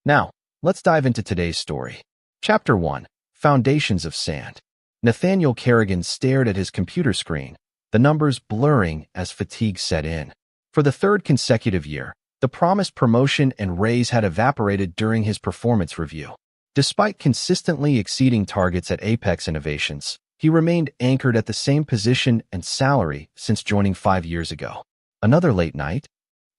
Now, let's dive into today's story. Chapter 1. Foundations of Sand. Nathaniel Kerrigan stared at his computer screen, the numbers blurring as fatigue set in. For the third consecutive year, the promised promotion and raise had evaporated during his performance review. Despite consistently exceeding targets at Apex Innovations, he remained anchored at the same position and salary since joining 5 years ago. Another late night?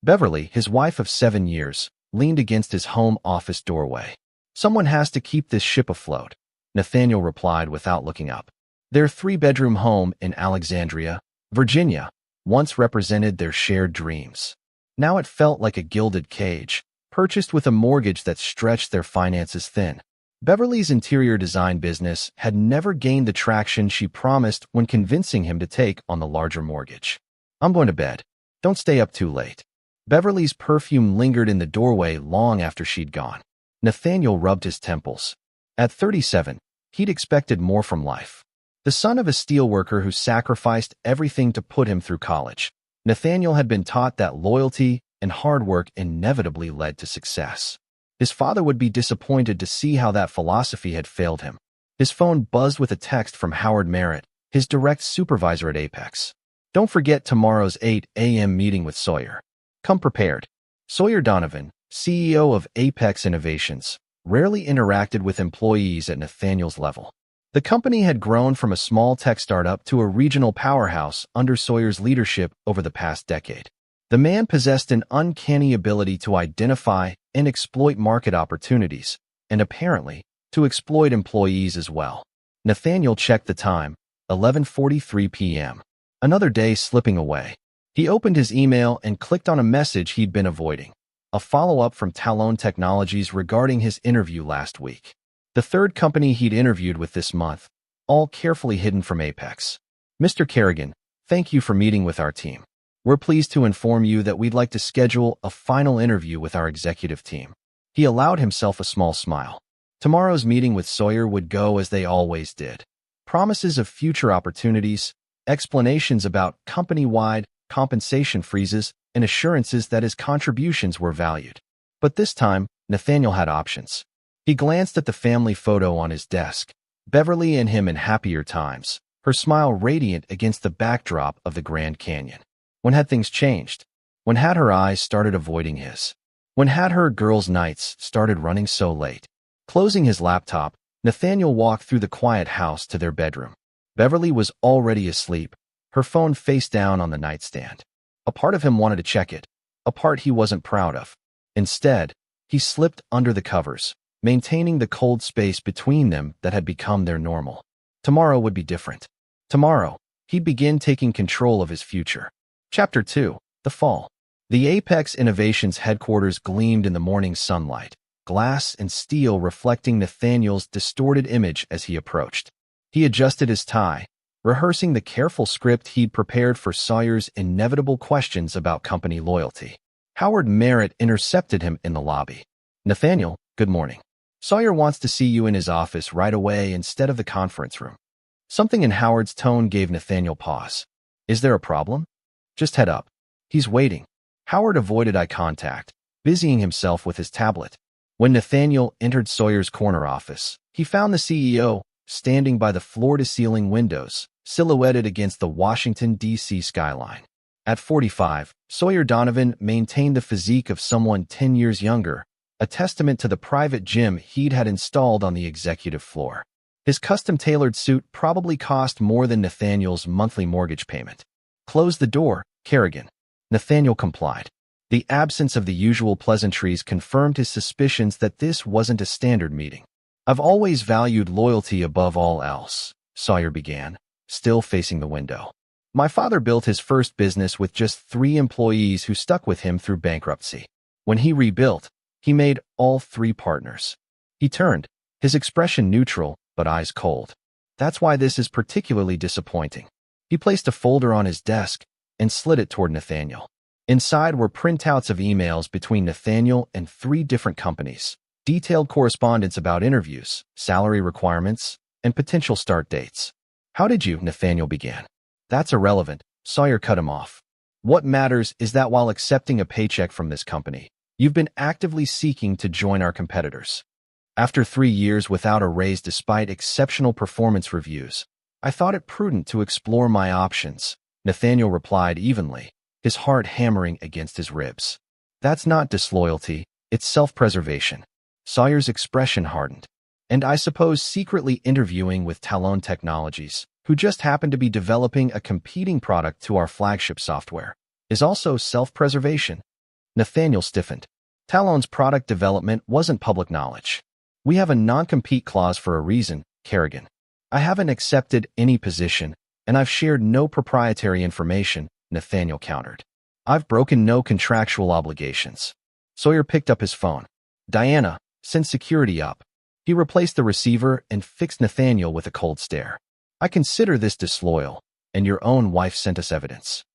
Beverly, his wife of 7 years, leaned against his home office doorway. "Someone has to keep this ship afloat," Nathaniel replied without looking up. Their 3-bedroom home in Alexandria, Virginia, once represented their shared dreams. Now it felt like a gilded cage, purchased with a mortgage that stretched their finances thin. Beverly's interior design business had never gained the traction she promised when convincing him to take on the larger mortgage. "I'm going to bed. Don't stay up too late." Beverly's perfume lingered in the doorway long after she'd gone. Nathaniel rubbed his temples. At 37, he'd expected more from life. The son of a steelworker who sacrificed everything to put him through college, Nathaniel had been taught that loyalty and hard work inevitably led to success. His father would be disappointed to see how that philosophy had failed him. His phone buzzed with a text from Howard Merritt, his direct supervisor at Apex. "Don't forget tomorrow's 8 a.m. meeting with Sawyer. Come prepared." Sawyer Donovan, CEO of Apex Innovations, rarely interacted with employees at Nathaniel's level. The company had grown from a small tech startup to a regional powerhouse under Sawyer's leadership over the past decade. The man possessed an uncanny ability to identify and exploit market opportunities, and apparently, to exploit employees as well. Nathaniel checked the time, 11:43 p.m. Another day slipping away. He opened his email and clicked on a message he'd been avoiding. A follow-up from Talon Technologies regarding his interview last week. The third company he'd interviewed with this month, all carefully hidden from Apex. "Mr. Kerrigan, thank you for meeting with our team. We're pleased to inform you that we'd like to schedule a final interview with our executive team." He allowed himself a small smile. Tomorrow's meeting with Sawyer would go as they always did. Promises of future opportunities, explanations about company-wide compensation freezes, and assurances that his contributions were valued. But this time, Nathaniel had options. He glanced at the family photo on his desk, Beverly and him in happier times, her smile radiant against the backdrop of the Grand Canyon. When had things changed? When had her eyes started avoiding his? When had her girls' nights started running so late? Closing his laptop, Nathaniel walked through the quiet house to their bedroom. Beverly was already asleep, her phone face down on the nightstand. A part of him wanted to check it, a part he wasn't proud of. Instead, he slipped under the covers, maintaining the cold space between them that had become their normal. Tomorrow would be different. Tomorrow, he'd begin taking control of his future. Chapter 2. The Fall. The Apex Innovations headquarters gleamed in the morning sunlight, glass and steel reflecting Nathaniel's distorted image as he approached. He adjusted his tie, rehearsing the careful script he'd prepared for Sawyer's inevitable questions about company loyalty. Howard Merritt intercepted him in the lobby. "Nathaniel, good morning. Sawyer wants to see you in his office right away instead of the conference room." Something in Howard's tone gave Nathaniel pause. "Is there a problem?" "Just head up. He's waiting." Howard avoided eye contact, busying himself with his tablet. When Nathaniel entered Sawyer's corner office, he found the CEO standing by the floor-to-ceiling windows, silhouetted against the Washington, D.C. skyline. At 45, Sawyer Donovan maintained the physique of someone 10 years younger, a testament to the private gym he'd had installed on the executive floor. His custom-tailored suit probably cost more than Nathaniel's monthly mortgage payment. "Close the door, Kerrigan." Nathaniel complied. The absence of the usual pleasantries confirmed his suspicions that this wasn't a standard meeting. "I've always valued loyalty above all else," Sawyer began, still facing the window. "My father built his first business with just 3 employees who stuck with him through bankruptcy. When he rebuilt, he made all 3 partners." He turned, his expression neutral, but eyes cold. "That's why this is particularly disappointing." He placed a folder on his desk and slid it toward Nathaniel. Inside were printouts of emails between Nathaniel and 3 different companies, detailed correspondence about interviews, salary requirements, and potential start dates. "How did you?" Nathaniel began. "That's irrelevant," Sawyer cut him off. "What matters is that while accepting a paycheck from this company, You've been actively seeking to join our competitors. After 3 years without a raise despite exceptional performance reviews, I thought it prudent to explore my options, Nathaniel replied evenly, his heart hammering against his ribs. That's not disloyalty, it's self-preservation. Sawyer's expression hardened. And I suppose secretly interviewing with Talon Technologies, who just happened to be developing a competing product to our flagship software, is also self-preservation. Nathaniel stiffened. Talon's product development wasn't public knowledge. We have a non-compete clause for a reason, Kerrigan. I haven't accepted any position, and I've shared no proprietary information, Nathaniel countered. I've broken no contractual obligations. Sawyer picked up his phone. Diana, send security up. He replaced the receiver and fixed Nathaniel with a cold stare. I consider this disloyal, and your own wife sent us evidence.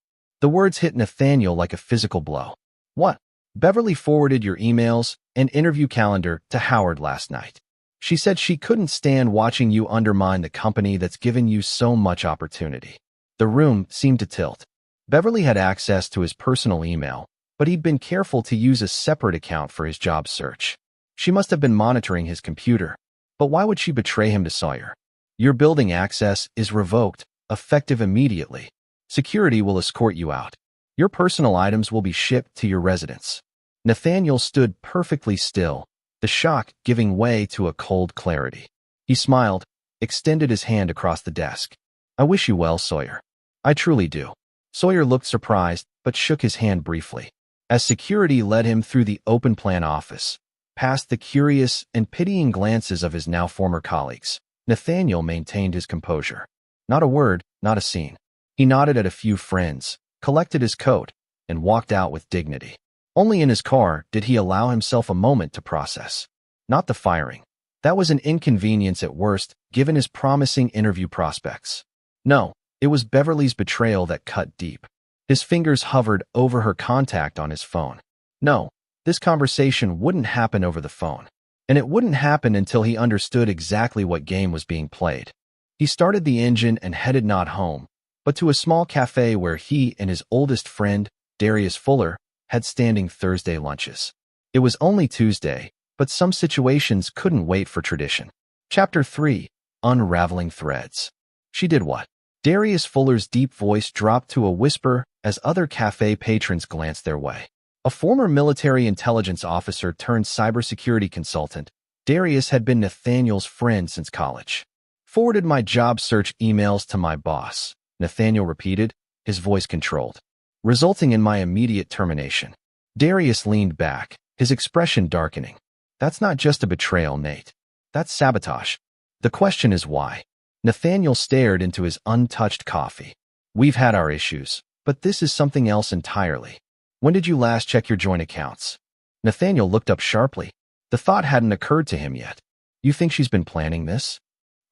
The words hit Nathaniel like a physical blow. What? Beverly forwarded your emails and interview calendar to Howard last night. She said she couldn't stand watching you undermine the company that's given you so much opportunity. The room seemed to tilt. Beverly had access to his personal email, but he'd been careful to use a separate account for his job search. She must have been monitoring his computer. But why would she betray him to Sawyer? Your building access is revoked, effective immediately. Security will escort you out. Your personal items will be shipped to your residence. Nathaniel stood perfectly still, the shock giving way to a cold clarity. He smiled, extended his hand across the desk. I wish you well, Sawyer. I truly do. Sawyer looked surprised, but shook his hand briefly. As security led him through the open plan office, past the curious and pitying glances of his now former colleagues, Nathaniel maintained his composure. Not a word, not a scene. He nodded at a few friends, collected his coat, and walked out with dignity. Only in his car did he allow himself a moment to process. Not the firing. That was an inconvenience at worst, given his promising interview prospects. No, it was Beverly's betrayal that cut deep. His fingers hovered over her contact on his phone. No, this conversation wouldn't happen over the phone. And it wouldn't happen until he understood exactly what game was being played. He started the engine and headed not home, but to a small cafe where he and his oldest friend, Darius Fuller, had standing Thursday lunches. It was only Tuesday, but some situations couldn't wait for tradition. Chapter 3. Unraveling Threads. She did what? Darius Fuller's deep voice dropped to a whisper as other cafe patrons glanced their way. A former military intelligence officer turned cybersecurity consultant, Darius had been Nathaniel's friend since college. Forwarded my job search emails to my boss, Nathaniel repeated, his voice controlled, resulting in my immediate termination. Darius leaned back, his expression darkening. That's not just a betrayal, Nate. That's sabotage. The question is why. Nathaniel stared into his untouched coffee. We've had our issues, but this is something else entirely. When did you last check your joint accounts? Nathaniel looked up sharply. The thought hadn't occurred to him yet. You think she's been planning this?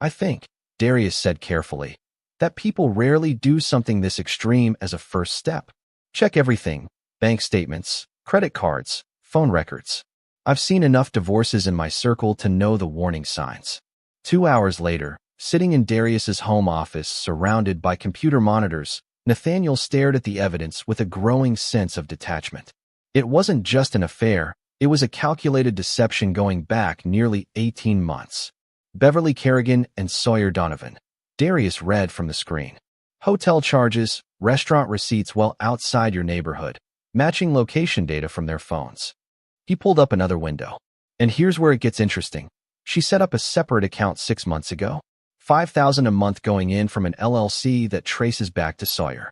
I think, Darius said carefully, that people rarely do something this extreme as a first step. Check everything, bank statements, credit cards, phone records. I've seen enough divorces in my circle to know the warning signs. 2 hours later, sitting in Darius's home office surrounded by computer monitors, Nathaniel stared at the evidence with a growing sense of detachment. It wasn't just an affair, it was a calculated deception going back nearly 18 months. Beverly Kerrigan and Sawyer Donovan. Darius read from the screen. Hotel charges, restaurant receipts well outside your neighborhood, matching location data from their phones. He pulled up another window. And here's where it gets interesting. She set up a separate account 6 months ago. $5,000 a month going in from an LLC that traces back to Sawyer.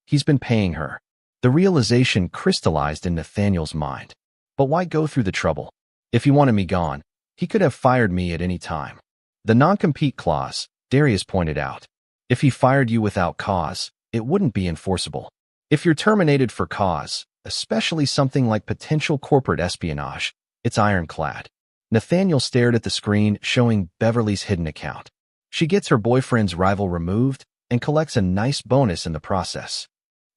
He's been paying her. The realization crystallized in Nathaniel's mind. But why go through the trouble? If he wanted me gone, he could have fired me at any time. The non-compete clause, Darius pointed out. If he fired you without cause, it wouldn't be enforceable. If you're terminated for cause, especially something like potential corporate espionage, it's ironclad. Nathaniel stared at the screen showing Beverly's hidden account. She gets her boyfriend's rival removed and collects a nice bonus in the process.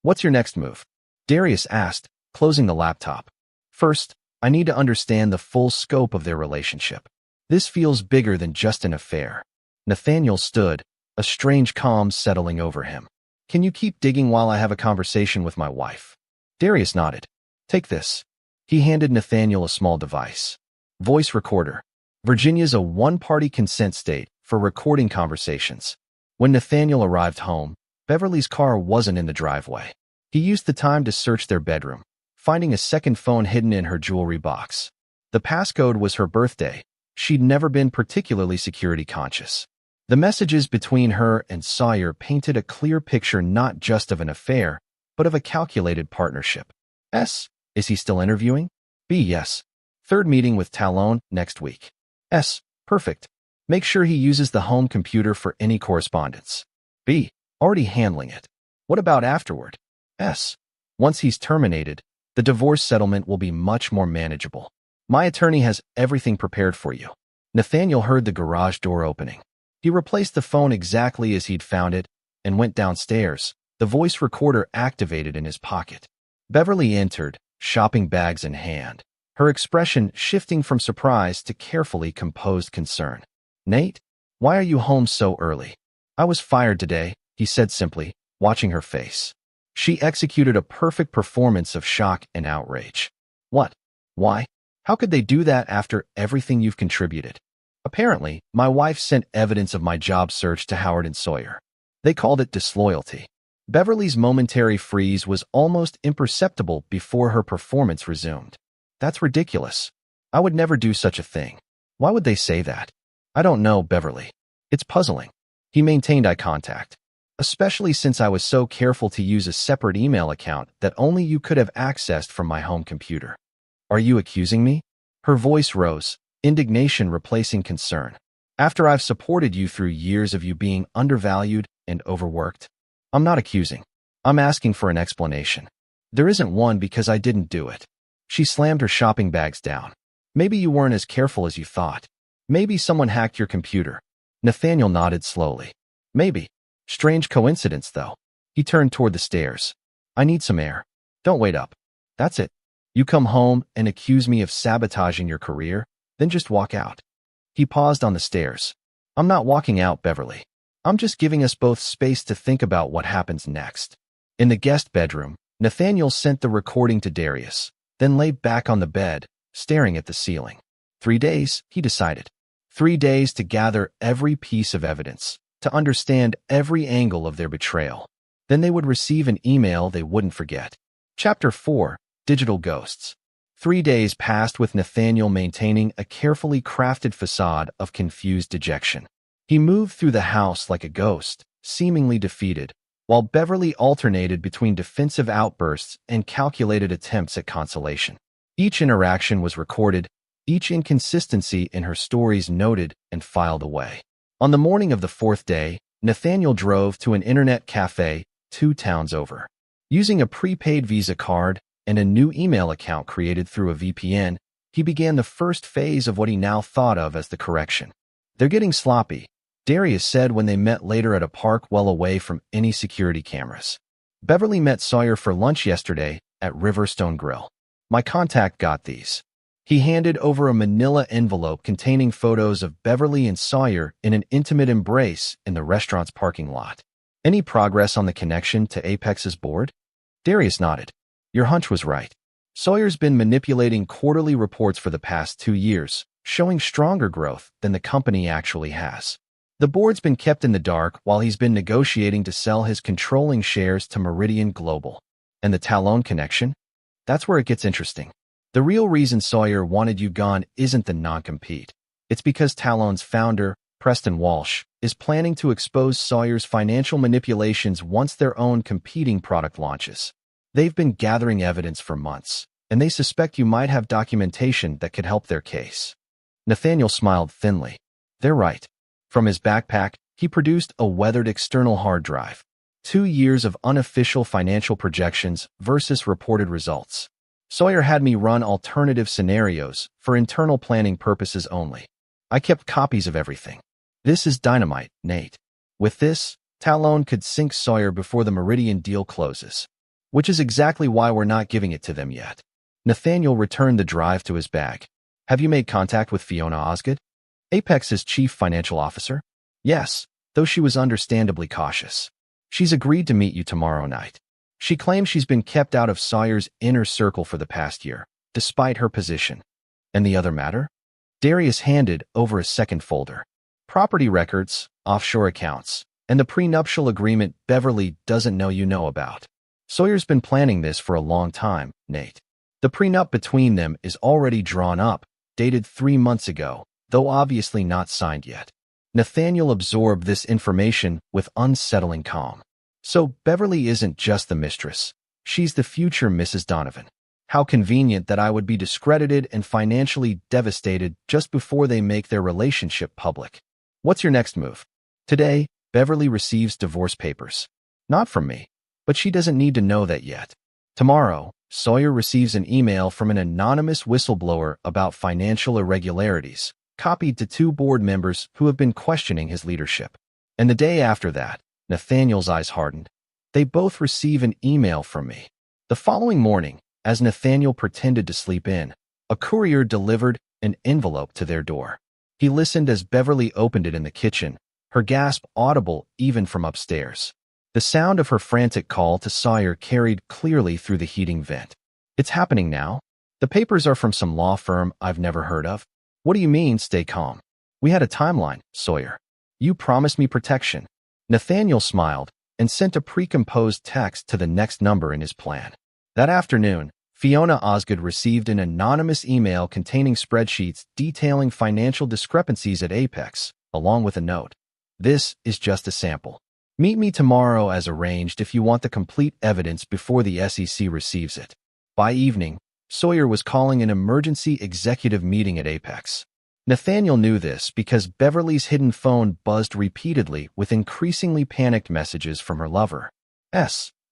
What's your next move? Darius asked, closing the laptop. First, I need to understand the full scope of their relationship. This feels bigger than just an affair. Nathaniel stood, a strange calm settling over him. Can you keep digging while I have a conversation with my wife? Darius nodded. Take this. He handed Nathaniel a small device. Voice recorder. Virginia's a one-party consent state for recording conversations. When Nathaniel arrived home, Beverly's car wasn't in the driveway. He used the time to search their bedroom, finding a second phone hidden in her jewelry box. The passcode was her birthday. She'd never been particularly security conscious. The messages between her and Sawyer painted a clear picture not just of an affair, but of a calculated partnership. S. Is he still interviewing? B. Yes. Third meeting with Talon next week. S. Perfect. Make sure he uses the home computer for any correspondence. B. Already handling it. What about afterward? S. Once he's terminated, the divorce settlement will be much more manageable. My attorney has everything prepared for you. Nathaniel heard the garage door opening. He replaced the phone exactly as he'd found it and went downstairs, the voice recorder activated in his pocket. Beverly entered, shopping bags in hand, her expression shifting from surprise to carefully composed concern. Nate, why are you home so early? I was fired today, he said simply, watching her face. She executed a perfect performance of shock and outrage. What? Why? How could they do that after everything you've contributed? Apparently, my wife sent evidence of my job search to Howard and Sawyer. They called it disloyalty. Beverly's momentary freeze was almost imperceptible before her performance resumed. That's ridiculous. I would never do such a thing. Why would they say that? I don't know, Beverly. It's puzzling. He maintained eye contact. Especially since I was so careful to use a separate email account that only you could have accessed from my home computer. Are you accusing me? Her voice rose, indignation replacing concern. After I've supported you through years of you being undervalued and overworked? I'm not accusing. I'm asking for an explanation. There isn't one because I didn't do it. She slammed her shopping bags down. Maybe you weren't as careful as you thought. Maybe someone hacked your computer. Nathaniel nodded slowly. Maybe. Strange coincidence, though. He turned toward the stairs. I need some air. Don't wait up. That's it. You come home and accuse me of sabotaging your career, then just walk out. He paused on the stairs. I'm not walking out, Beverly. I'm just giving us both space to think about what happens next. In the guest bedroom, Nathaniel sent the recording to Darius, then lay back on the bed, staring at the ceiling. 3 days, he decided. 3 days to gather every piece of evidence, to understand every angle of their betrayal. Then they would receive an email they wouldn't forget. Chapter 4, Digital Ghosts. 3 days passed with Nathaniel maintaining a carefully crafted facade of confused dejection. He moved through the house like a ghost, seemingly defeated, while Beverly alternated between defensive outbursts and calculated attempts at consolation. Each interaction was recorded, each inconsistency in her stories noted and filed away. On the morning of the 4th day, Nathaniel drove to an internet cafe 2 towns over. Using a prepaid Visa card and a new email account created through a VPN, he began the first phase of what he now thought of as the correction. They're getting sloppy, Darius said when they met later at a park well away from any security cameras. Beverly met Sawyer for lunch yesterday at Riverstone Grill. My contact got these. He handed over a manila envelope containing photos of Beverly and Sawyer in an intimate embrace in the restaurant's parking lot. Any progress on the connection to Apex's board? Darius nodded. Your hunch was right. Sawyer's been manipulating quarterly reports for the past 2 years, showing stronger growth than the company actually has. The board's been kept in the dark while he's been negotiating to sell his controlling shares to Meridian Global. And the Talon connection? That's where it gets interesting. The real reason Sawyer wanted you gone isn't the non-compete. It's because Talon's founder, Preston Walsh, is planning to expose Sawyer's financial manipulations once their own competing product launches. They've been gathering evidence for months, and they suspect you might have documentation that could help their case. Nathaniel smiled thinly. They're right. From his backpack, he produced a weathered external hard drive. 2 years of unofficial financial projections versus reported results. Sawyer had me run alternative scenarios for internal planning purposes only. I kept copies of everything. This is dynamite, Nate. With this, Talon could sink Sawyer before the Meridian deal closes. Which is exactly why we're not giving it to them yet. Nathaniel returned the drive to his bag. Have you made contact with Fiona Osgood? Apex's chief financial officer? Yes, though she was understandably cautious. She's agreed to meet you tomorrow night. She claims she's been kept out of Sawyer's inner circle for the past year. despite her position. And the other matter? Darius handed over a second folder. Property records, offshore accounts, and the prenuptial agreement Beverly doesn't know you know about. Sawyer's been planning this for a long time, Nate. The prenup between them is already drawn up, dated 3 months ago, though obviously not signed yet. Nathaniel absorbed this information with unsettling calm. So Beverly isn't just the mistress. She's the future Mrs. Donovan. How convenient that I would be discredited and financially devastated just before they make their relationship public. What's your next move? Today, Beverly receives divorce papers. Not from me, but she doesn't need to know that yet. Tomorrow, Sawyer receives an email from an anonymous whistleblower about financial irregularities, copied to 2 board members who have been questioning his leadership. And the day after that, Nathaniel's eyes hardened. They both receive an email from me. The following morning, as Nathaniel pretended to sleep in, a courier delivered an envelope to their door. He listened as Beverly opened it in the kitchen, her gasp audible even from upstairs. The sound of her frantic call to Sawyer carried clearly through the heating vent. It's happening now. The papers are from some law firm I've never heard of. What do you mean, stay calm? We had a timeline, Sawyer. You promised me protection. Nathaniel smiled and sent a precomposed text to the next number in his plan. That afternoon, Fiona Osgood received an anonymous email containing spreadsheets detailing financial discrepancies at Apex, along with a note. This is just a sample. Meet me tomorrow as arranged if you want the complete evidence before the SEC receives it. By evening, Sawyer was calling an emergency executive meeting at Apex. Nathaniel knew this because Beverly's hidden phone buzzed repeatedly with increasingly panicked messages from her lover.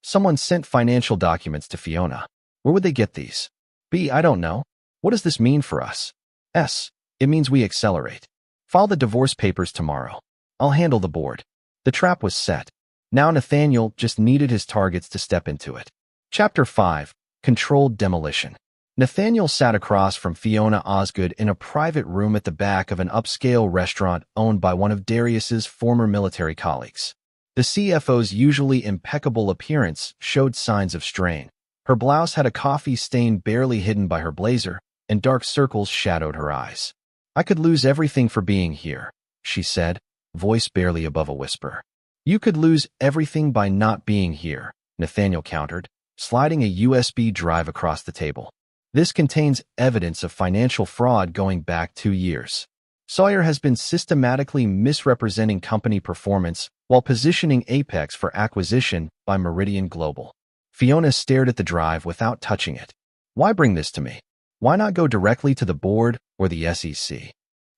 Someone sent financial documents to Fiona. Where would they get these? B, I don't know. What does this mean for us? It means we accelerate. File the divorce papers tomorrow. I'll handle the board. The trap was set. Now Nathaniel just needed his targets to step into it. Chapter 5. Controlled Demolition. Nathaniel sat across from Fiona Osgood in a private room at the back of an upscale restaurant owned by one of Darius's former military colleagues. The CFO's usually impeccable appearance showed signs of strain. Her blouse had a coffee stain barely hidden by her blazer, and dark circles shadowed her eyes. I could lose everything for being here, she said, voice barely above a whisper. You could lose everything by not being here, Nathaniel countered, sliding a USB drive across the table. This contains evidence of financial fraud going back 2 years. Sawyer has been systematically misrepresenting company performance while positioning Apex for acquisition by Meridian Global. Fiona stared at the drive without touching it. Why bring this to me? Why not go directly to the board or the SEC?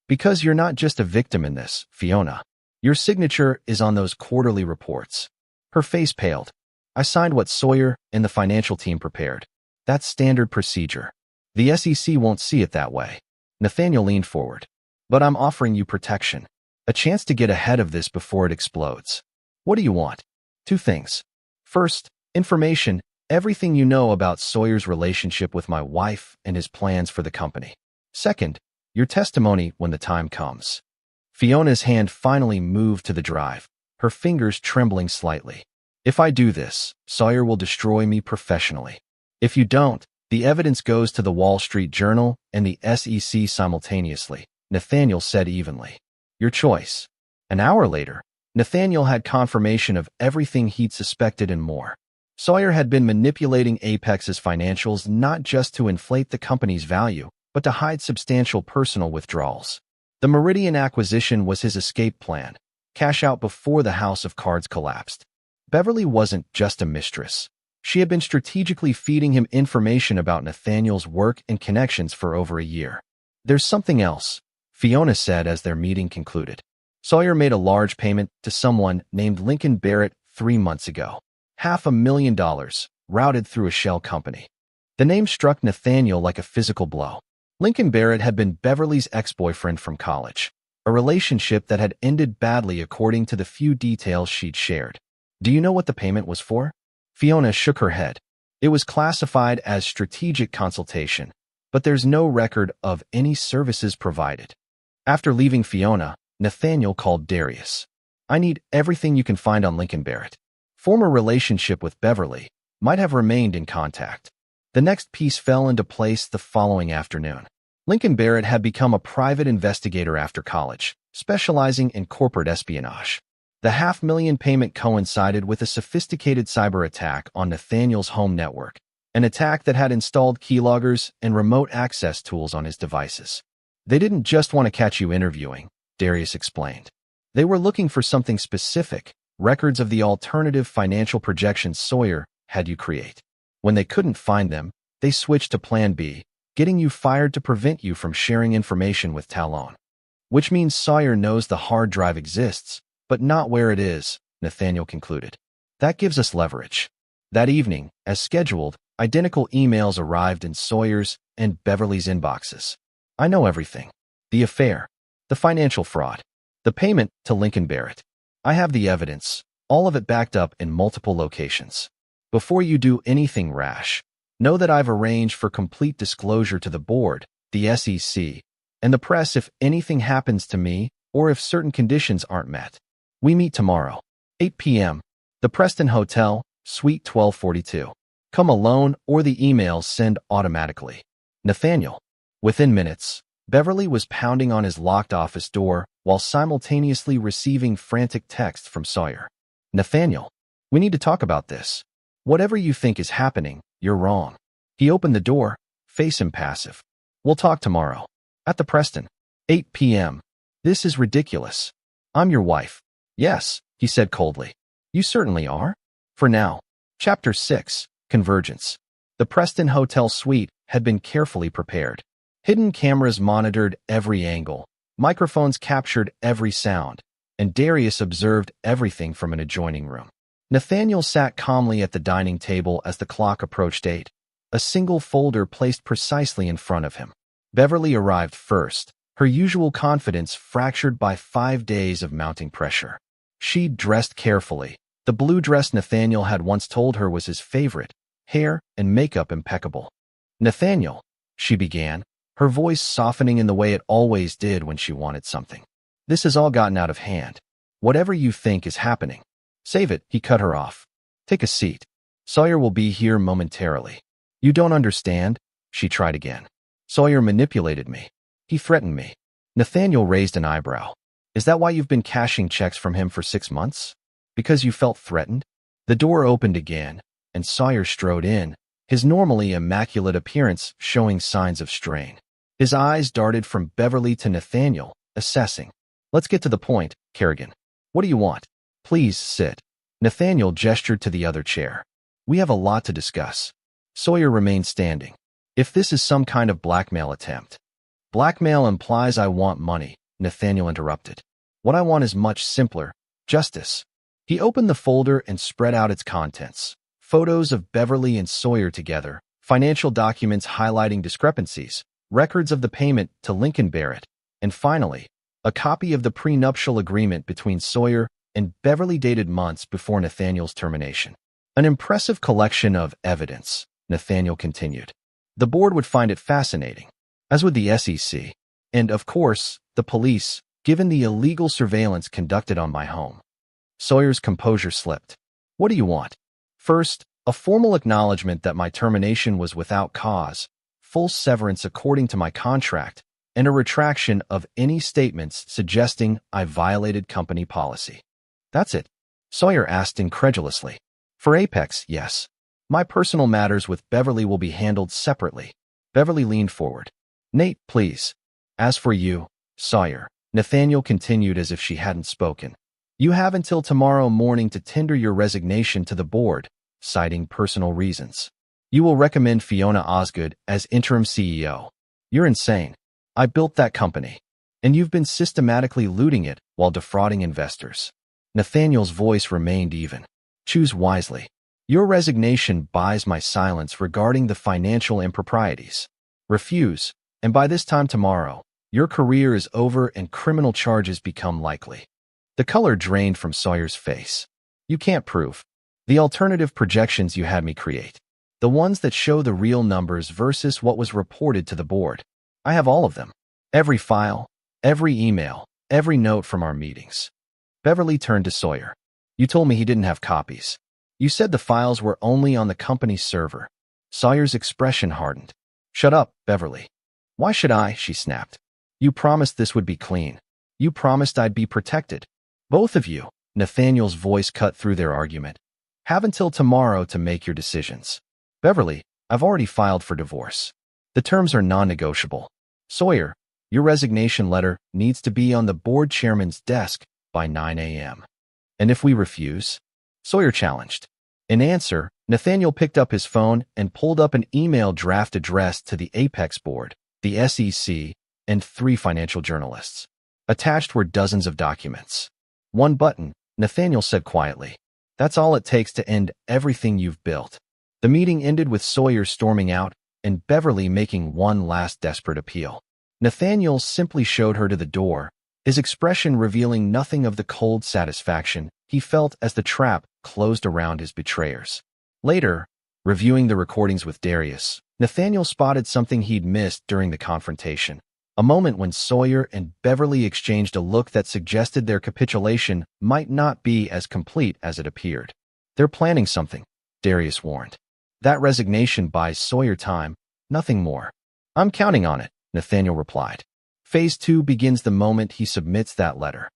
Because you're not just a victim in this, Fiona. Your signature is on those quarterly reports. Her face paled. I signed what Sawyer and the financial team prepared. That's standard procedure. The SEC won't see it that way. Nathaniel leaned forward. But I'm offering you protection. A chance to get ahead of this before it explodes. What do you want? 2 things. First, information, everything you know about Sawyer's relationship with my wife and his plans for the company. Second, your testimony when the time comes. Fiona's hand finally moved to the drive, her fingers trembling slightly. If I do this, Sawyer will destroy me professionally. If you don't, the evidence goes to the Wall Street Journal and the SEC simultaneously, Nathaniel said evenly. Your choice. An hour later, Nathaniel had confirmation of everything he'd suspected and more. Sawyer had been manipulating Apex's financials not just to inflate the company's value, but to hide substantial personal withdrawals. The Meridian acquisition was his escape plan, cash out before the house of cards collapsed. Beverly wasn't just a mistress. She had been strategically feeding him information about Nathaniel's work and connections for over a year. There's something else, Fiona said as their meeting concluded. Sawyer made a large payment to someone named Lincoln Barrett 3 months ago. $500,000, routed through a shell company. The name struck Nathaniel like a physical blow. Lincoln Barrett had been Beverly's ex-boyfriend from college, a relationship that had ended badly according to the few details she'd shared. Do you know what the payment was for? Fiona shook her head. It was classified as strategic consultation, but there's no record of any services provided. After leaving Fiona, Nathaniel called Darius. I need everything you can find on Lincoln Barrett. Former relationship with Beverly, might have remained in contact. The next piece fell into place the following afternoon. Lincoln Barrett had become a private investigator after college, specializing in corporate espionage. The $500,000 payment coincided with a sophisticated cyber attack on Nathaniel's home network, an attack that had installed keyloggers and remote access tools on his devices. They didn't just want to catch you interviewing, Darius explained. They were looking for something specific, records of the alternative financial projections Sawyer had you create. When they couldn't find them, they switched to Plan B, getting you fired to prevent you from sharing information with Talon. Which means Sawyer knows the hard drive exists, but not where it is, Nathaniel concluded. That gives us leverage. That evening, as scheduled, identical emails arrived in Sawyer's and Beverly's inboxes. I know everything. The affair, the financial fraud, the payment to Lincoln Barrett. I have the evidence, all of it backed up in multiple locations. Before you do anything rash, know that I've arranged for complete disclosure to the board, the SEC, and the press if anything happens to me or if certain conditions aren't met. We meet tomorrow, 8 p.m., the Preston Hotel, Suite 1242. Come alone or the emails send automatically. Nathaniel. Within minutes, Beverly was pounding on his locked office door while simultaneously receiving frantic texts from Sawyer. Nathaniel, we need to talk about this. Whatever you think is happening, you're wrong. He opened the door, face impassive. We'll talk tomorrow. At the Preston. 8 p.m. This is ridiculous. I'm your wife. Yes, he said coldly. You certainly are. For now. Chapter 6. Convergence. The Preston Hotel suite had been carefully prepared. Hidden cameras monitored every angle. Microphones captured every sound. And Darius observed everything from an adjoining room. Nathaniel sat calmly at the dining table as the clock approached 8. A single folder placed precisely in front of him. Beverly arrived first, her usual confidence fractured by 5 days of mounting pressure. She dressed carefully. The blue dress Nathaniel had once told her was his favorite, hair and makeup impeccable. Nathaniel, she began, her voice softening in the way it always did when she wanted something. This has all gotten out of hand. Whatever you think is happening. Save it, he cut her off. Take a seat. Sawyer will be here momentarily. You don't understand? She tried again. Sawyer manipulated me. He threatened me. Nathaniel raised an eyebrow. Is that why you've been cashing checks from him for 6 months? Because you felt threatened? The door opened again, and Sawyer strode in, his normally immaculate appearance showing signs of strain. His eyes darted from Beverly to Nathaniel, assessing. Let's get to the point, Kerrigan. What do you want? Please sit. Nathaniel gestured to the other chair. We have a lot to discuss. Sawyer remained standing. If this is some kind of blackmail attempt. Blackmail implies I want money, Nathaniel interrupted. What I want is much simpler, justice. He opened the folder and spread out its contents. Photos of Beverly and Sawyer together, financial documents highlighting discrepancies, records of the payment to Lincoln Barrett, and finally, a copy of the prenuptial agreement between Sawyer and Beverly dated months before Nathaniel's termination. An impressive collection of evidence, Nathaniel continued. The board would find it fascinating, as would the SEC, and, of course, the police, given the illegal surveillance conducted on my home. Sawyer's composure slipped. What do you want? First, a formal acknowledgement that my termination was without cause, full severance according to my contract, and a retraction of any statements suggesting I violated company policy. That's it? Sawyer asked incredulously. For Apex, yes. My personal matters with Beverly will be handled separately. Beverly leaned forward. Nate, please. As for you, Sawyer, Nathaniel continued as if she hadn't spoken. You have until tomorrow morning to tender your resignation to the board, citing personal reasons. You will recommend Fiona Osgood as interim CEO. You're insane. I built that company, and you've been systematically looting it while defrauding investors. Nathaniel's voice remained even. Choose wisely. Your resignation buys my silence regarding the financial improprieties. Refuse, and by this time tomorrow, your career is over and criminal charges become likely. The color drained from Sawyer's face. You can't prove. The alternative projections you had me create. The ones that show the real numbers versus what was reported to the board. I have all of them. Every file, every email, every note from our meetings. Beverly turned to Sawyer. You told me he didn't have copies. You said the files were only on the company's server. Sawyer's expression hardened. "Shut up, Beverly." "Why should I?" she snapped. "You promised this would be clean. You promised I'd be protected. Both of you." Nathaniel's voice cut through their argument. "Have until tomorrow to make your decisions." "Beverly, I've already filed for divorce. The terms are non-negotiable." "Sawyer, your resignation letter needs to be on the board chairman's desk by 9 a.m. "And if we refuse?" Sawyer challenged. In answer, Nathaniel picked up his phone and pulled up an email draft addressed to the Apex board, the SEC, and 3 financial journalists. Attached were dozens of documents. "One button," Nathaniel said quietly. "That's all it takes to end everything you've built." The meeting ended with Sawyer storming out and Beverly making one last desperate appeal. Nathaniel simply showed her to the door, his expression revealing nothing of the cold satisfaction he felt as the trap closed around his betrayers. Later, reviewing the recordings with Darius, Nathaniel spotted something he'd missed during the confrontation. A moment when Sawyer and Beverly exchanged a look that suggested their capitulation might not be as complete as it appeared. "They're planning something," Darius warned. "That resignation buys Sawyer time, nothing more." "I'm counting on it," Nathaniel replied. Phase 2 begins the moment he submits that letter.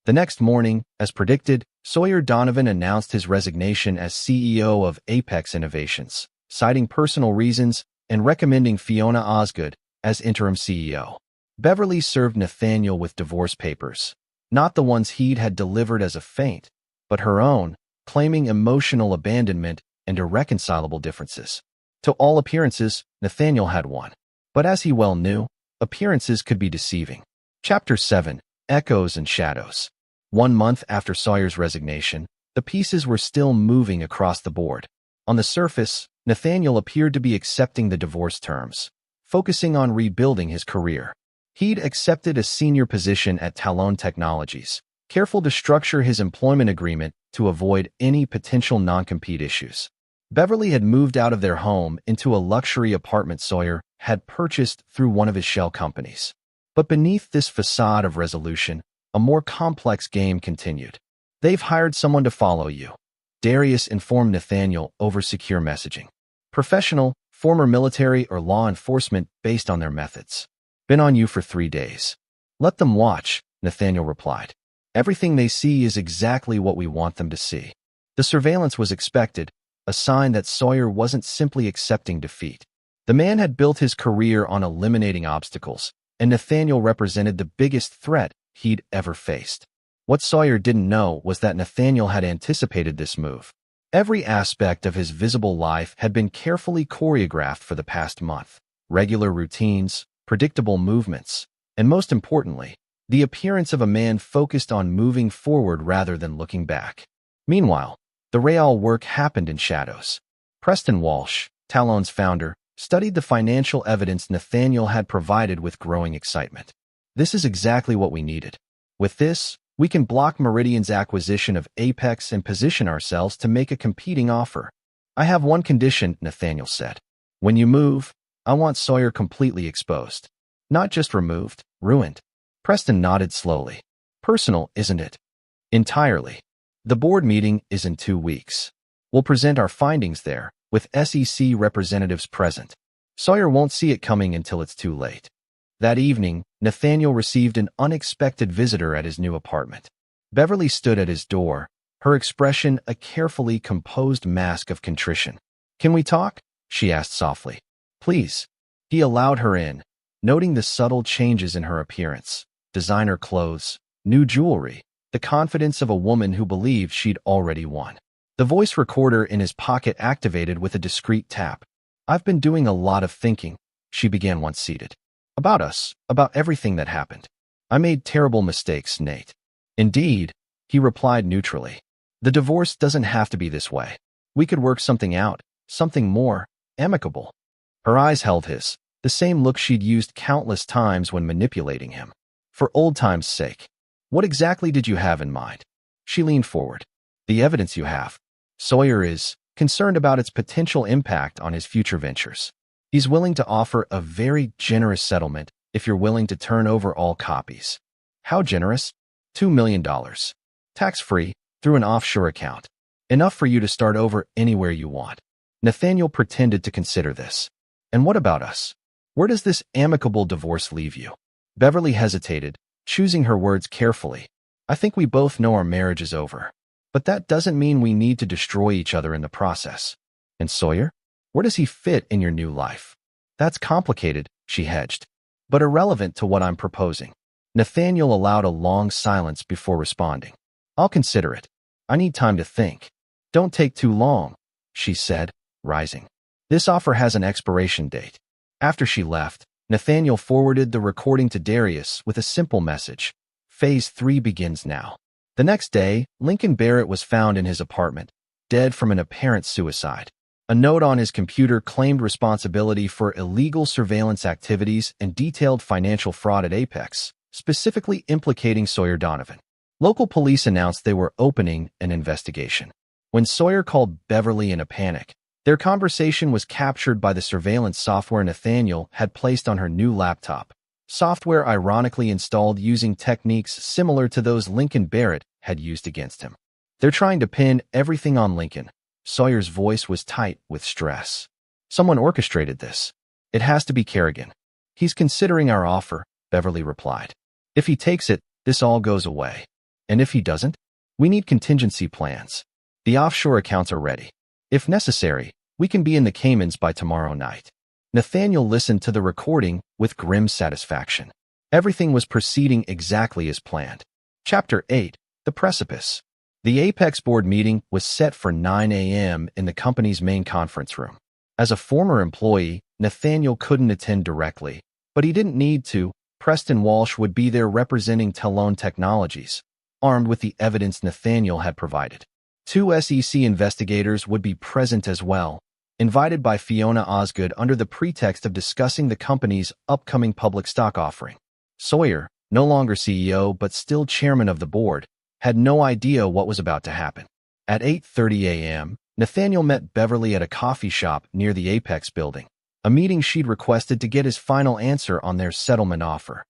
The next morning, as predicted, Sawyer Donovan announced his resignation as CEO of Apex Innovations, citing personal reasons and recommending Fiona Osgood as interim CEO. Beverly served Nathaniel with divorce papers, not the ones he'd had delivered as a feint, but her own, claiming emotional abandonment and irreconcilable differences. To all appearances, Nathaniel had won. But as he well knew, appearances could be deceiving. Chapter 7: Echoes and Shadows. 1 month after Sawyer's resignation, the pieces were still moving across the board. On the surface, Nathaniel appeared to be accepting the divorce terms, focusing on rebuilding his career. He'd accepted a senior position at Talon Technologies, careful to structure his employment agreement to avoid any potential non-compete issues. Beverly had moved out of their home into a luxury apartment Sawyer had purchased through one of his shell companies. But beneath this facade of resolution, a more complex game continued. "They've hired someone to follow you," Darius informed Nathaniel over secure messaging. "Professional, former military or law enforcement based on their methods. Been on you for 3 days." "Let them watch," Nathaniel replied. "Everything they see is exactly what we want them to see." The surveillance was expected, a sign that Sawyer wasn't simply accepting defeat. The man had built his career on eliminating obstacles, and Nathaniel represented the biggest threat he'd ever faced. What Sawyer didn't know was that Nathaniel had anticipated this move. Every aspect of his visible life had been carefully choreographed for the past month. Regular routines, predictable movements, and most importantly, the appearance of a man focused on moving forward rather than looking back. Meanwhile, the real work happened in shadows. Preston Walsh, Talon's founder, studied the financial evidence Nathaniel had provided with growing excitement. "This is exactly what we needed. With this, we can block Meridian's acquisition of Apex and position ourselves to make a competing offer. I have one condition," Nathaniel said. "When you move, I want Sawyer completely exposed. Not just removed, ruined." Preston nodded slowly. "Personal, isn't it?" "Entirely. The board meeting is in 2 weeks. We'll present our findings there, with SEC representatives present. Sawyer won't see it coming until it's too late." That evening, Nathaniel received an unexpected visitor at his new apartment. Beverly stood at his door, her expression a carefully composed mask of contrition. "Can we talk?" she asked softly. "Please." He allowed her in, noting the subtle changes in her appearance: designer clothes, new jewelry, the confidence of a woman who believed she'd already won. The voice recorder in his pocket activated with a discreet tap. "I've been doing a lot of thinking," she began once seated. "About us, about everything that happened. I made terrible mistakes, Nate." "Indeed," he replied neutrally. "The divorce doesn't have to be this way. We could work something out, something more amicable." Her eyes held his, the same look she'd used countless times when manipulating him. "For old time's sake, what exactly did you have in mind?" She leaned forward. "The evidence you have. Sawyer is concerned about its potential impact on his future ventures. He's willing to offer a very generous settlement if you're willing to turn over all copies." "How generous?" $2 million. Tax-free, through an offshore account. Enough for you to start over anywhere you want. Nathaniel pretended to consider this. And what about us? Where does this amicable divorce leave you? Beverly hesitated, choosing her words carefully. I think we both know our marriage is over. But that doesn't mean we need to destroy each other in the process. And Sawyer? Where does he fit in your new life? That's complicated, she hedged, but irrelevant to what I'm proposing. Nathaniel allowed a long silence before responding. I'll consider it. I need time to think. Don't take too long, she said, rising. This offer has an expiration date. After she left, Nathaniel forwarded the recording to Darius with a simple message. Phase 3 begins now. The next day, Lincoln Barrett was found in his apartment, dead from an apparent suicide. A note on his computer claimed responsibility for illegal surveillance activities and detailed financial fraud at Apex, specifically implicating Sawyer Donovan. Local police announced they were opening an investigation. When Sawyer called Beverly in a panic, their conversation was captured by the surveillance software Nathaniel had placed on her new laptop, software ironically installed using techniques similar to those Lincoln Barrett had used against him. They're trying to pin everything on Lincoln. Sawyer's voice was tight with stress. Someone orchestrated this. It has to be Kerrigan. He's considering our offer, Beverly replied. If he takes it, this all goes away. And if he doesn't, we need contingency plans. The offshore accounts are ready. If necessary, we can be in the Caymans by tomorrow night. Nathaniel listened to the recording with grim satisfaction. Everything was proceeding exactly as planned. Chapter 8. The Precipice. The Apex board meeting was set for 9 a.m. in the company's main conference room. As a former employee, Nathaniel couldn't attend directly, but he didn't need to. Preston Walsh would be there representing Telone Technologies, armed with the evidence Nathaniel had provided. 2 SEC investigators would be present as well, invited by Fiona Osgood under the pretext of discussing the company's upcoming public stock offering. Sawyer, no longer CEO but still chairman of the board, had no idea what was about to happen. At 8:30 a.m., Nathaniel met Beverly at a coffee shop near the Apex building, a meeting she'd requested to get his final answer on their settlement offer.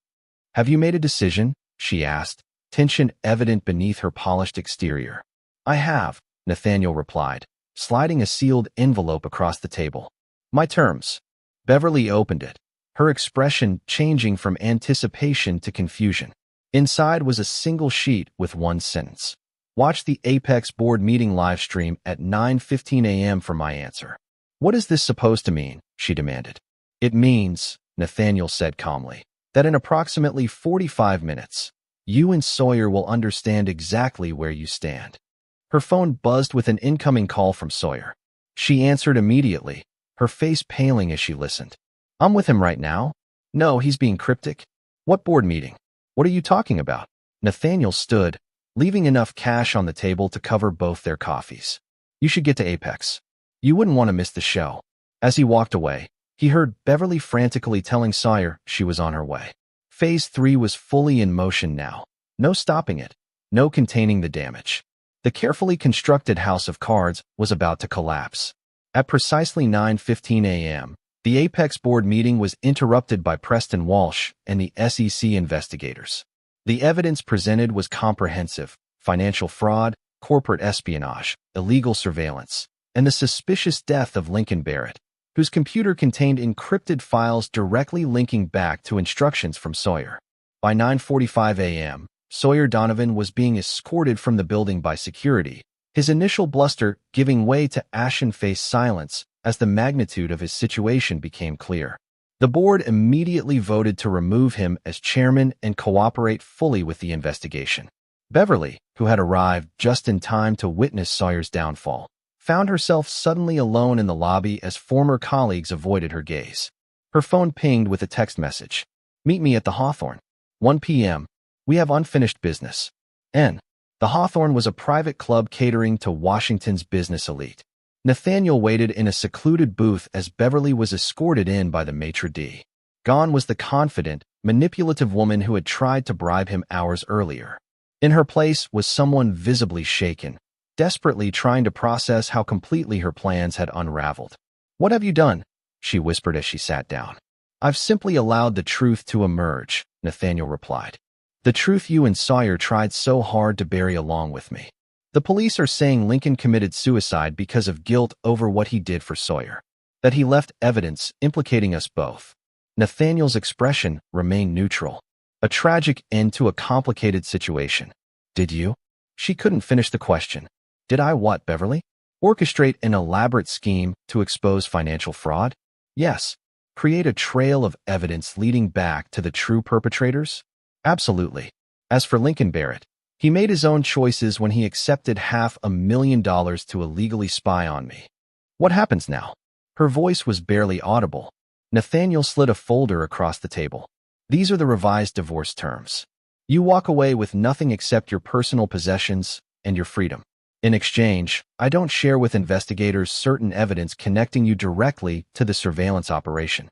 Have you made a decision? She asked, tension evident beneath her polished exterior. I have, Nathaniel replied, sliding a sealed envelope across the table. My terms. Beverly opened it, her expression changing from anticipation to confusion. Inside was a single sheet with one sentence. Watch the Apex board meeting livestream at 9:15 a.m. for my answer. What is this supposed to mean? She demanded. It means, Nathaniel said calmly, that in approximately 45 minutes, you and Sawyer will understand exactly where you stand. Her phone buzzed with an incoming call from Sawyer. She answered immediately, her face paling as she listened. I'm with him right now. No, he's being cryptic. What board meeting? What are you talking about? Nathaniel stood, leaving enough cash on the table to cover both their coffees. You should get to Apex. You wouldn't want to miss the show. As he walked away, he heard Beverly frantically telling Sawyer she was on her way. Phase 3 was fully in motion now. No stopping it. No containing the damage. The carefully constructed house of cards was about to collapse. At precisely 9:15 a.m., the Apex board meeting was interrupted by Preston Walsh and the SEC investigators. The evidence presented was comprehensive: financial fraud, corporate espionage, illegal surveillance, and the suspicious death of Lincoln Barrett, whose computer contained encrypted files directly linking back to instructions from Sawyer. By 9:45 a.m., Sawyer Donovan was being escorted from the building by security, his initial bluster giving way to ashen-faced silence as the magnitude of his situation became clear. The board immediately voted to remove him as chairman and cooperate fully with the investigation. Beverly, who had arrived just in time to witness Sawyer's downfall, found herself suddenly alone in the lobby as former colleagues avoided her gaze. Her phone pinged with a text message. Meet me at the Hawthorne. 1 p.m. We have unfinished business. N. The Hawthorne was a private club catering to Washington's business elite. Nathaniel waited in a secluded booth as Beverly was escorted in by the maitre d'. Gone was the confident, manipulative woman who had tried to bribe him hours earlier. In her place was someone visibly shaken, desperately trying to process how completely her plans had unraveled. What have you done? She whispered as she sat down. I've simply allowed the truth to emerge, Nathaniel replied. The truth you and Sawyer tried so hard to bury along with me. The police are saying Lincoln committed suicide because of guilt over what he did for Sawyer. That he left evidence implicating us both. Nathaniel's expression remained neutral. A tragic end to a complicated situation. Did you? She couldn't finish the question. Did I what, Beverly? Orchestrate an elaborate scheme to expose financial fraud? Yes. Create a trail of evidence leading back to the true perpetrators? Absolutely. As for Lincoln Barrett, he made his own choices when he accepted $500,000 to illegally spy on me. What happens now? Her voice was barely audible. Nathaniel slid a folder across the table. These are the revised divorce terms. You walk away with nothing except your personal possessions and your freedom. In exchange, I don't share with investigators certain evidence connecting you directly to the surveillance operation.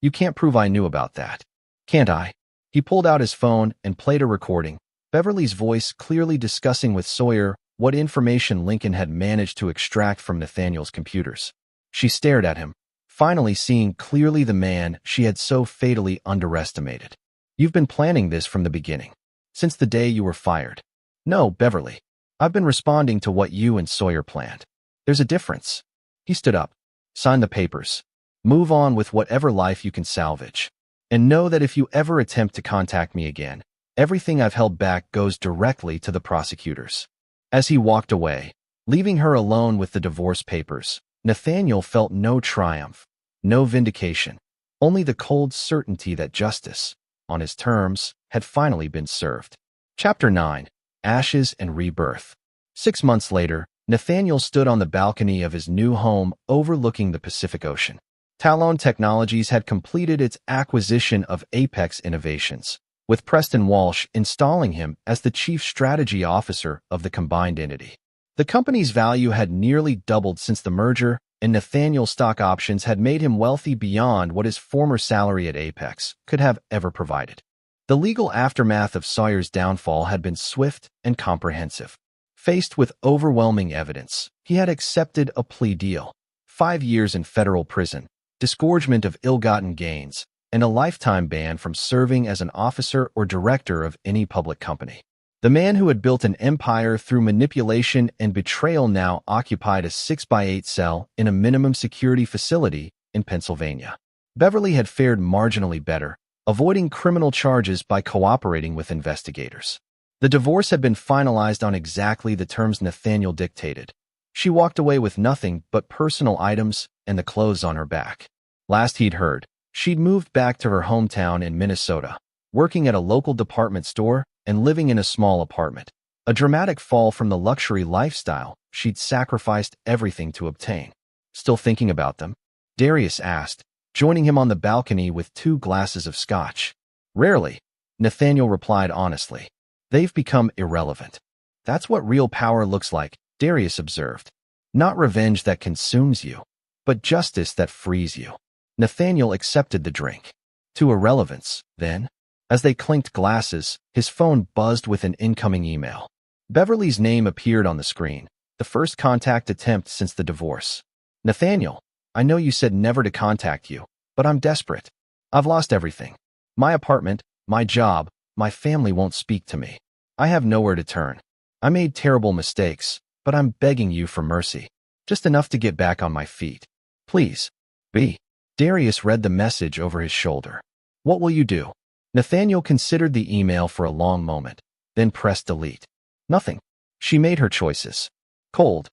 You can't prove I knew about that. Can't I? He pulled out his phone and played a recording, Beverly's voice clearly discussing with Sawyer what information Lincoln had managed to extract from Nathaniel's computers. She stared at him, finally seeing clearly the man she had so fatally underestimated. You've been planning this from the beginning, since the day you were fired. No, Beverly. I've been responding to what you and Sawyer planned. There's a difference. He stood up. Sign the papers. Move on with whatever life you can salvage. And know that if you ever attempt to contact me again, everything I've held back goes directly to the prosecutors. As he walked away, leaving her alone with the divorce papers, Nathaniel felt no triumph, no vindication, only the cold certainty that justice, on his terms, had finally been served. Chapter 9. Ashes and Rebirth. 6 months later, Nathaniel stood on the balcony of his new home overlooking the Pacific Ocean. Talon Technologies had completed its acquisition of Apex Innovations, with Preston Walsh installing him as the chief strategy officer of the combined entity. The company's value had nearly doubled since the merger, and Nathaniel's stock options had made him wealthy beyond what his former salary at Apex could have ever provided. The legal aftermath of Sawyer's downfall had been swift and comprehensive. Faced with overwhelming evidence, he had accepted a plea deal: 5 years in federal prison, disgorgement of ill-gotten gains, and a lifetime ban from serving as an officer or director of any public company. The man who had built an empire through manipulation and betrayal now occupied a 6x8 cell in a minimum security facility in Pennsylvania. Beverly had fared marginally better, avoiding criminal charges by cooperating with investigators. The divorce had been finalized on exactly the terms Nathaniel dictated. She walked away with nothing but personal items and the clothes on her back. Last he'd heard, she'd moved back to her hometown in Minnesota, working at a local department store and living in a small apartment. A dramatic fall from the luxury lifestyle she'd sacrificed everything to obtain. Still thinking about them? Darius asked, joining him on the balcony with 2 glasses of scotch. Rarely, Nathaniel replied honestly. They've become irrelevant. That's what real power looks like, Darius observed. Not revenge that consumes you, but justice that frees you. Nathaniel accepted the drink. To irrelevance, then? As they clinked glasses, his phone buzzed with an incoming email. Beverly's name appeared on the screen, the first contact attempt since the divorce. Nathaniel, I know you said never to contact you, but I'm desperate. I've lost everything. My apartment, my job, my family won't speak to me. I have nowhere to turn. I made terrible mistakes, but I'm begging you for mercy. Just enough to get back on my feet. Please. B. Darius read the message over his shoulder. What will you do? Nathaniel considered the email for a long moment, then pressed delete. Nothing. She made her choices. Cold.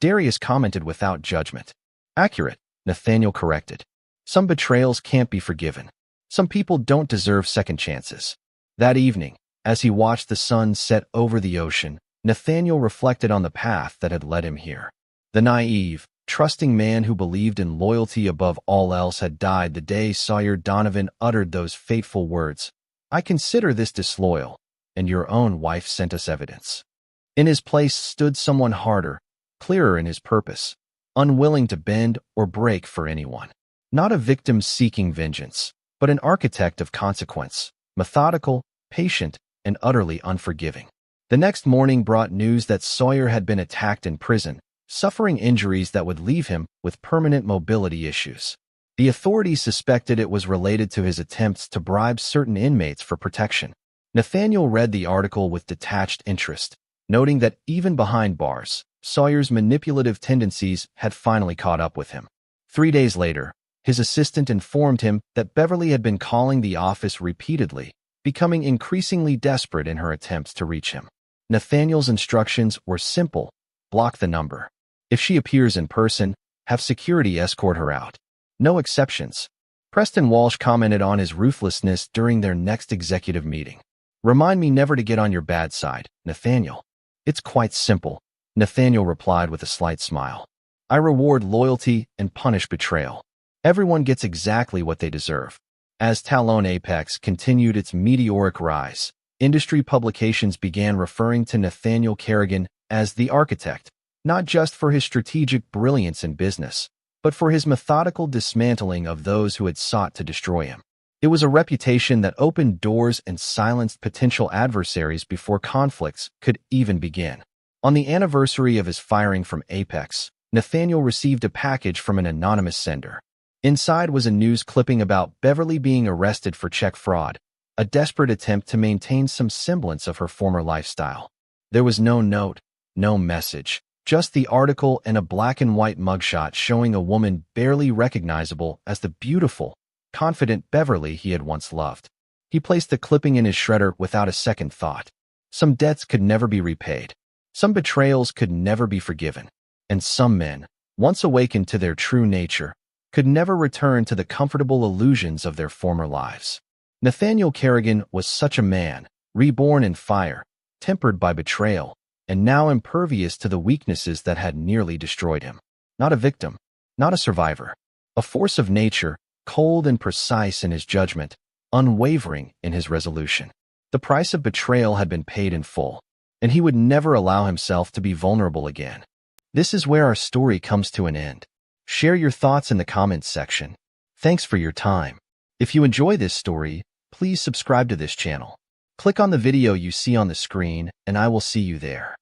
Darius commented without judgment. Accurate, Nathaniel corrected. Some betrayals can't be forgiven. Some people don't deserve second chances. That evening, as he watched the sun set over the ocean, Nathaniel reflected on the path that had led him here. The naive, trusting man who believed in loyalty above all else had died the day Sawyer Donovan uttered those fateful words. I consider this disloyal, and your own wife sent us evidence. In his place stood someone harder, clearer in his purpose, unwilling to bend or break for anyone. Not a victim seeking vengeance, but an architect of consequence, methodical, patient, and utterly unforgiving. The next morning brought news that Sawyer had been attacked in prison, suffering injuries that would leave him with permanent mobility issues. The authorities suspected it was related to his attempts to bribe certain inmates for protection. Nathaniel read the article with detached interest, noting that even behind bars, Sawyer's manipulative tendencies had finally caught up with him. 3 days later, his assistant informed him that Beverly had been calling the office repeatedly, becoming increasingly desperate in her attempts to reach him. Nathaniel's instructions were simple: block the number. If she appears in person, have security escort her out. No exceptions. Preston Walsh commented on his ruthlessness during their next executive meeting. Remind me never to get on your bad side, Nathaniel. It's quite simple, Nathaniel replied with a slight smile. I reward loyalty and punish betrayal. Everyone gets exactly what they deserve. As Talon Apex continued its meteoric rise, industry publications began referring to Nathaniel Kerrigan as the architect, not just for his strategic brilliance in business, but for his methodical dismantling of those who had sought to destroy him. It was a reputation that opened doors and silenced potential adversaries before conflicts could even begin. On the anniversary of his firing from Apex, Nathaniel received a package from an anonymous sender. Inside was a news clipping about Beverly being arrested for check fraud, a desperate attempt to maintain some semblance of her former lifestyle. There was no note, no message, just the article and a black-and-white mugshot showing a woman barely recognizable as the beautiful, confident Beverly he had once loved. He placed the clipping in his shredder without a second thought. Some debts could never be repaid. Some betrayals could never be forgiven. And some men, once awakened to their true nature, could never return to the comfortable illusions of their former lives. Nathaniel Kerrigan was such a man, reborn in fire, tempered by betrayal, and now impervious to the weaknesses that had nearly destroyed him. Not a victim, not a survivor, a force of nature, cold and precise in his judgment, unwavering in his resolution. The price of betrayal had been paid in full, and he would never allow himself to be vulnerable again. This is where our story comes to an end. Share your thoughts in the comments section. Thanks for your time. If you enjoy this story, please subscribe to this channel. Click on the video you see on the screen, and I will see you there.